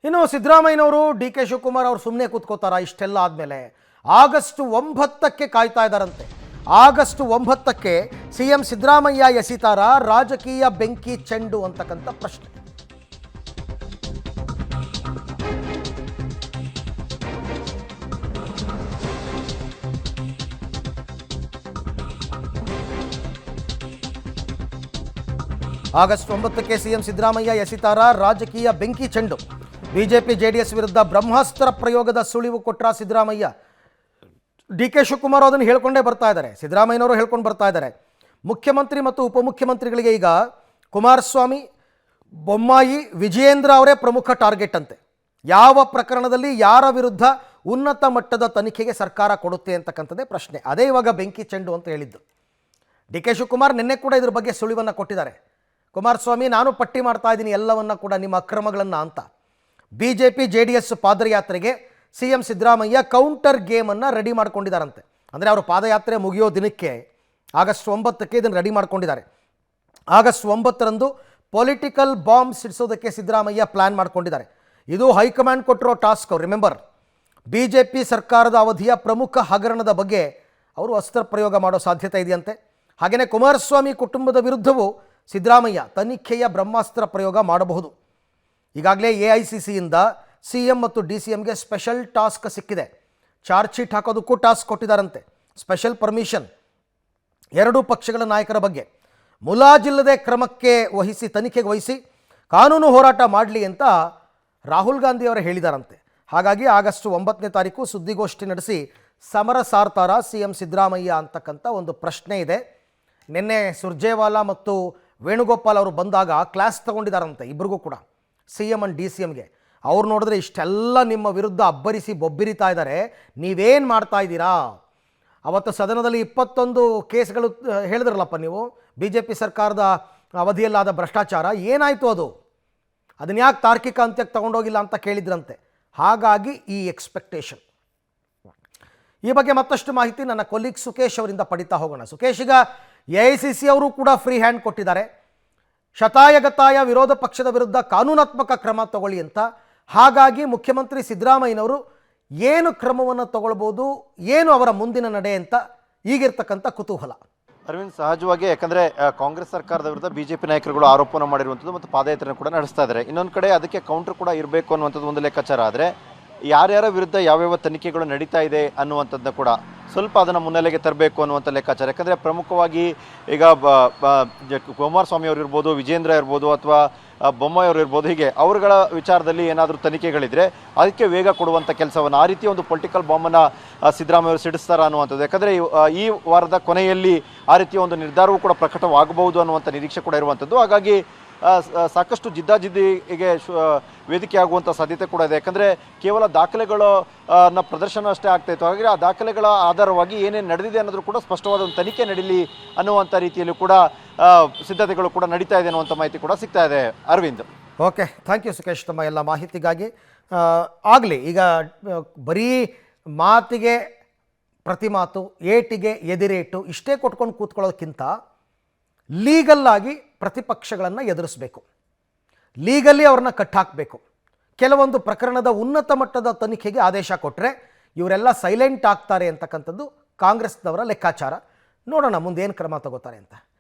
ಇನ್ನು ಸಿದ್ದರಾಮಯ್ಯನವರು D K Shivakumar ಅವರು ಸುಮ್ಮನೆ ಕೂತ್ಕೋತಾರ? ಇಷ್ಟೆಲ್ಲ ಆದಮೇಲೆ ಆಗಸ್ಟ್ 9ಕ್ಕೆ ಕಾಯ್ತಾ ಇದ್ದಾರಂತೆ. ಆಗಸ್ಟ್ 9ಕ್ಕೆ ಸಿಎಂ ಸಿದ್ದರಾಮಯ್ಯ ಎಸಿತಾರ ರಾಜಕೀಯ ಬೆಂಕಿ ಚೆಂಡು ಅಂತಕ್ಕಂಥ ಪ್ರಶ್ನೆ. ಆಗಸ್ಟ್ 9ಕ್ಕೆ ಸಿಎಂ ಸಿದ್ದರಾಮಯ್ಯ ಎಸಿತಾರ ರಾಜಕೀಯ ಬೆಂಕಿ ಚೆಂಡು. ಬಿಜೆಪಿ ಜೆಡಿಎಸ್ ವಿರುದ್ಧ ಬ್ರಹ್ಮಾಸ್ತ್ರ ಪ್ರಯೋಗದ ಸುಳಿವು ಕೊಟ್ರ ಸಿದ್ದರಾಮಯ್ಯ. ಡಿ ಕೆ ಶಿವಕುಮಾರ್ ಅದನ್ನು ಹೇಳ್ಕೊಂಡೇ ಬರ್ತಾ ಇದ್ದಾರೆ, ಸಿದ್ದರಾಮಯ್ಯನವರು ಹೇಳ್ಕೊಂಡು ಬರ್ತಾ ಇದ್ದಾರೆ. ಮುಖ್ಯಮಂತ್ರಿ ಮತ್ತು ಉಪಮುಖ್ಯಮಂತ್ರಿಗಳಿಗೆ ಈಗ ಕುಮಾರಸ್ವಾಮಿ, ಬೊಮ್ಮಾಯಿ, ವಿಜಯೇಂದ್ರ ಅವರೇ ಪ್ರಮುಖ ಟಾರ್ಗೆಟ್ ಅಂತೆ. ಯಾವ ಪ್ರಕರಣದಲ್ಲಿ ಯಾರ ವಿರುದ್ಧ ಉನ್ನತ ಮಟ್ಟದ ತನಿಖೆಗೆ ಸರ್ಕಾರ ಕೊಡುತ್ತೆ ಅಂತಕ್ಕಂಥದ್ದೇ ಪ್ರಶ್ನೆ. ಅದೇ ಇವಾಗ ಬೆಂಕಿ ಚೆಂಡು ಅಂತ ಹೇಳಿದ್ದು. ಡಿ ಕೆ ಶಿವಕುಮಾರ್ ನಿನ್ನೆ ಕೂಡ ಇದ್ರ ಬಗ್ಗೆ ಸುಳಿವನ್ನು ಕೊಟ್ಟಿದ್ದಾರೆ. ಕುಮಾರಸ್ವಾಮಿ, ನಾನು ಪಟ್ಟಿ ಮಾಡ್ತಾ ಇದ್ದೀನಿ ಎಲ್ಲವನ್ನ ಕೂಡ ನಿಮ್ಮ ಅಕ್ರಮಗಳನ್ನು ಅಂತ. ಬಿಜೆಪಿ ಜೆಡಿಎಸ್ ಪಾದಯಾತ್ರೆಗೆ ಸಿಎಂ ಸಿದ್ದರಾಮಯ್ಯ ಕೌಂಟರ್ ಗೇಮನ್ನು ರೆಡಿ ಮಾಡ್ಕೊಂಡಿದ್ದಾರಂತೆ. ಅಂದರೆ ಅವರು ಪಾದಯಾತ್ರೆ ಮುಗಿಯೋ ದಿನಕ್ಕೆ ಆಗಸ್ಟ್ 9ಕ್ಕೆ ಇದನ್ನು ರೆಡಿ ಮಾಡ್ಕೊಂಡಿದ್ದಾರೆ. ಆಗಸ್ಟ್ 9ರಂದು ಪೊಲಿಟಿಕಲ್ ಬಾಂಬ್ ಸಿಡಿಸೋದಕ್ಕೆ ಸಿದ್ದರಾಮಯ್ಯ ಪ್ಲ್ಯಾನ್ ಮಾಡ್ಕೊಂಡಿದ್ದಾರೆ. ಇದು ಹೈಕಮಾಂಡ್ ಕೊಟ್ಟಿರೋ ಟಾಸ್ಕ್. ರಿಮೆಂಬರ್, ಬಿಜೆಪಿ ಸರ್ಕಾರದ ಅವಧಿಯ ಪ್ರಮುಖ ಹಗರಣದ ಬಗ್ಗೆ ಅವರು ಅಸ್ತ್ರ ಪ್ರಯೋಗ ಮಾಡೋ ಸಾಧ್ಯತೆ ಇದೆಯಂತೆ. ಹಾಗೆಯೇ ಕುಮಾರಸ್ವಾಮಿ ಕುಟುಂಬದ ವಿರುದ್ಧವೂ ಸಿದ್ದರಾಮಯ್ಯ ತನಿಖೆಯ ಬ್ರಹ್ಮಾಸ್ತ್ರ ಪ್ರಯೋಗ ಮಾಡಬಹುದು. ಈಗಾಗಲೇ AICCಯಿಂದ CM ಮತ್ತು DCMಗೆ ಸ್ಪೆಷಲ್ ಟಾಸ್ಕ್ ಸಿಕ್ಕಿದೆ. ಚಾರ್ಜ್ ಶೀಟ್ ಹಾಕೋದಕ್ಕೂ ಟಾಸ್ಕ್ ಕೊಟ್ಟಿದ್ದಾರಂತೆ. ಸ್ಪೆಷಲ್ ಪರ್ಮಿಷನ್ ಎರಡೂ ಪಕ್ಷಗಳ ನಾಯಕರ ಬಗ್ಗೆ ಮುಲಾಜಿಲ್ಲದೆ ಕ್ರಮಕ್ಕೆ ವಹಿಸಿ, ತನಿಖೆಗೆ ವಹಿಸಿ ಕಾನೂನು ಹೋರಾಟ ಮಾಡಲಿ ಅಂತ ರಾಹುಲ್ ಗಾಂಧಿ ಅವರು ಹೇಳಿದಾರಂತೆ. ಹಾಗಾಗಿ ಆಗಸ್ಟ್ 9ನೇ ತಾರೀಕು ಸುದ್ದಿಗೋಷ್ಠಿ ನಡೆಸಿ ಸಮರ ಸಾರ್ತಾರ CM ಸಿದ್ದರಾಮಯ್ಯ ಅಂತಕ್ಕಂಥ ಒಂದು ಪ್ರಶ್ನೆ ಇದೆ. ನಿನ್ನೆ ಸುರ್ಜೇವಾಲಾ ಮತ್ತು ವೇಣುಗೋಪಾಲ್ ಅವರು ಬಂದಾಗ ಕ್ಲಾಸ್ ತಗೊಂಡಿದ್ದಾರಂತೆ ಇಬ್ಬರಿಗೂ ಕೂಡ, CM ಅಂಡ್ DCMಗೆ. ಅವ್ರು ನೋಡಿದ್ರೆ ಇಷ್ಟೆಲ್ಲ ನಿಮ್ಮ ವಿರುದ್ಧ ಅಬ್ಬರಿಸಿ ಬೊಬ್ಬಿರಿತಾ ಇದ್ದಾರೆ, ನೀವೇನು ಮಾಡ್ತಾ ಇದ್ದೀರಾ? ಅವತ್ತು ಸದನದಲ್ಲಿ 21 ಕೇಸ್ಗಳು ಹೇಳಿದ್ರಲ್ಲಪ್ಪ ನೀವು, BJP ಸರ್ಕಾರದ ಅವಧಿಯಲ್ಲಾದ ಭ್ರಷ್ಟಾಚಾರ ಏನಾಯಿತು? ಅದನ್ನ ಯಾಕೆ ತಾರ್ಕಿಕ ಅಂತ್ಯಕ್ಕೆ ತಗೊಂಡೋಗಿಲ್ಲ ಅಂತ ಕೇಳಿದ್ರಂತೆ. ಹಾಗಾಗಿ ಈ ಎಕ್ಸ್ಪೆಕ್ಟೇಷನ್. ಈ ಬಗ್ಗೆ ಮತ್ತಷ್ಟು ಮಾಹಿತಿ ನನ್ನ ಕೊಲೀಗ್ ಸುಕೇಶ್ ಅವರಿಂದ ಪಡಿತಾ ಹೋಗೋಣ. ಸುಕೇಶ್, ಈಗ AICC ಅವರು ಕೂಡ ಫ್ರೀ ಹ್ಯಾಂಡ್ ಕೊಟ್ಟಿದ್ದಾರೆ, ಶತಾಯಗತಾಯ ವಿರೋಧ ಪಕ್ಷದ ವಿರುದ್ಧ ಕಾನೂನಾತ್ಮಕ ಕ್ರಮ ತಗೊಳ್ಳಿ ಅಂತ. ಹಾಗಾಗಿ ಮುಖ್ಯಮಂತ್ರಿ ಸಿದ್ದರಾಮಯ್ಯನವರು ಏನು ಕ್ರಮವನ್ನು ತಗೊಳ್ಬೋದು, ಏನು ಅವರ ಮುಂದಿನ ನಡೆ ಅಂತ ಈಗಿರ್ತಕ್ಕಂಥ ಕುತೂಹಲ. ಅರವಿಂದ್, ಸಹಜವಾಗಿ ಯಾಕಂದರೆ ಕಾಂಗ್ರೆಸ್ ಸರ್ಕಾರದ ವಿರುದ್ಧ BJP ನಾಯಕರುಗಳು ಆರೋಪನ ಮಾಡಿರುವಂಥದ್ದು ಮತ್ತು ಪಾದಯಾತ್ರೆ ಕೂಡ ನಡೆಸ್ತಾ ಇದ್ದಾರೆ. ಇನ್ನೊಂದು ಕಡೆ ಅದಕ್ಕೆ ಕೌಂಟರ್ ಕೂಡ ಇರಬೇಕು ಅನ್ನುವಂಥದ್ದು ಒಂದು ಲೆಕ್ಕಾಚಾರ. ಆದರೆ ಯಾರ್ಯಾರ ವಿರುದ್ಧ ಯಾವ್ಯಾವ ತನಿಖೆಗಳು ನಡೀತಾ ಇದೆ ಅನ್ನುವಂಥದ್ದನ್ನ ಕೂಡ ಸ್ವಲ್ಪ ಅದನ್ನು ಮುನ್ನೆಲೆಗೆ ತರಬೇಕು ಅನ್ನುವಂಥ ಲೆಕ್ಕಾಚಾರ. ಯಾಕಂದರೆ ಪ್ರಮುಖವಾಗಿ ಈಗ ಕುಮಾರಸ್ವಾಮಿ ಅವರು ಇರ್ಬೋದು, ವಿಜೇಂದ್ರ ಇರ್ಬೋದು, ಅಥವಾ ಬೊಮ್ಮಾಯಿ ಅವರು ಇರ್ಬೋದು, ಹೀಗೆ ಅವರುಗಳ ವಿಚಾರದಲ್ಲಿ ಏನಾದರೂ ತನಿಖೆಗಳಿದ್ರೆ ಅದಕ್ಕೆ ವೇಗ ಕೊಡುವಂಥ ಕೆಲಸವನ್ನು, ಆ ರೀತಿ ಒಂದು ಪೊಲಿಟಿಕಲ್ ಬಾಂಬನ್ನು ಸಿದ್ದರಾಮಯ್ಯ ಅವರು ಸಿಡಿಸ್ತಾರ ಅನ್ನುವಂಥದ್ದು. ಯಾಕಂದರೆ ಈ ವಾರದ ಕೊನೆಯಲ್ಲಿ ಆ ರೀತಿಯ ಒಂದು ನಿರ್ಧಾರವೂ ಕೂಡ ಪ್ರಕಟವಾಗಬಹುದು ಅನ್ನುವಂಥ ನಿರೀಕ್ಷೆ ಕೂಡ ಇರುವಂಥದ್ದು. ಹಾಗಾಗಿ ಸಾಕಷ್ಟು ಜಿದ್ದಾಜಿದ್ದಿಗೆ ವೇದಿಕೆ ಆಗುವಂಥ ಸಾಧ್ಯತೆ ಕೂಡ ಇದೆ. ಯಾಕಂದರೆ ಕೇವಲ ದಾಖಲೆಗಳ ಪ್ರದರ್ಶನ ಅಷ್ಟೇ ಆಗ್ತಾಯಿತ್ತು. ಹಾಗಾಗಿ ಆ ದಾಖಲೆಗಳ ಆಧಾರವಾಗಿ ಏನೇನು ನಡೆದಿದೆ ಅನ್ನೋದು ಕೂಡ ಸ್ಪಷ್ಟವಾದ ಒಂದು ತನಿಖೆ ನಡೀಲಿ ಅನ್ನುವಂಥ ರೀತಿಯಲ್ಲೂ ಕೂಡ ಸಿದ್ಧತೆಗಳು ಕೂಡ ನಡೀತಾ ಇದೆ ಅನ್ನುವಂಥ ಮಾಹಿತಿ ಕೂಡ ಸಿಗ್ತಾ ಇದೆ. Arvind, okay, thank you Sukesh ತಮ್ಮ ಎಲ್ಲ ಮಾಹಿತಿಗಾಗಿ. ಆಗಲಿ, ಈಗ ಬರೀ ಮಾತಿಗೆ ಪ್ರತಿ ಮಾತು, ಏಟಿಗೆ ಎದಿರೇಟು ಇಷ್ಟೇ ಕೊಟ್ಕೊಂಡು ಕೂತ್ಕೊಳ್ಳೋದಕ್ಕಿಂತ ಲೀಗಲ್ಲಾಗಿ ಪ್ರತಿಪಕ್ಷಗಳನ್ನು ಎದುರಿಸಬೇಕು, ಲೀಗಲ್ಲಿ ಅವ್ರನ್ನ ಕಟ್ಟಾಕಬೇಕು. ಕೆಲವೊಂದು ಪ್ರಕರಣದ ಉನ್ನತ ಮಟ್ಟದ ತನಿಖೆಗೆ ಆದೇಶ ಕೊಟ್ಟರೆ ಇವರೆಲ್ಲ ಸೈಲೆಂಟ್ ಆಗ್ತಾರೆ ಅಂತಕ್ಕಂಥದ್ದು ಕಾಂಗ್ರೆಸ್ನವರ ಲೆಕ್ಕಾಚಾರ. ನೋಡೋಣ ಮುಂದೇನು ಕ್ರಮ ತಗೋತಾರೆ ಅಂತ.